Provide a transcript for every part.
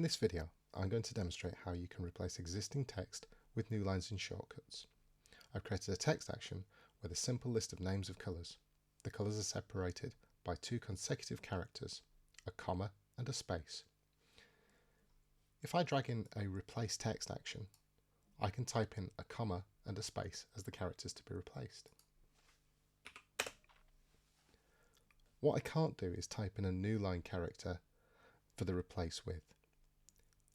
this video, I'm going to demonstrate how you can replace existing text with new lines in shortcuts. I've created a text action with a simple list of names of colours. The colours are separated by two consecutive characters, a comma and a space. If I drag in a replace text action, I can type in a comma and a space as the characters to be replaced. What I can't do is type in a Newline character for the replace with.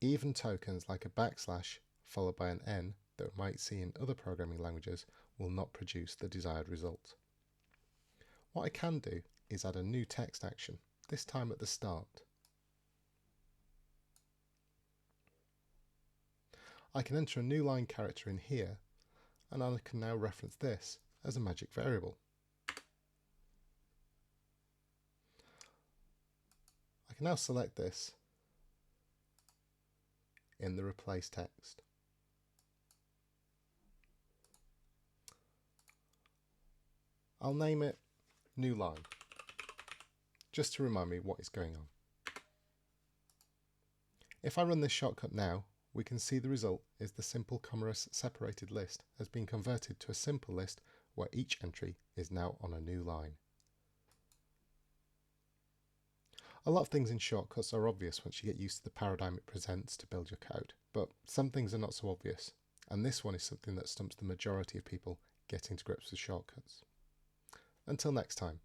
Even tokens like a backslash followed by an N that we might see in other programming languages will not produce the desired result. What I can do is add a new text action, this time at the start. I can enter a Newline character in here, and I can now reference this as a magic variable. I can now select this in the replace text. I'll name it Newline, just to remind me what is going on. If I run this shortcut now, we can see the result is the simple comma separated list has been converted to a simple list where each entry is now on a new line. A lot of things in shortcuts are obvious once you get used to the paradigm it presents to build your code, but some things are not so obvious, and this one is something that stumps the majority of people getting to grips with shortcuts. Until next time.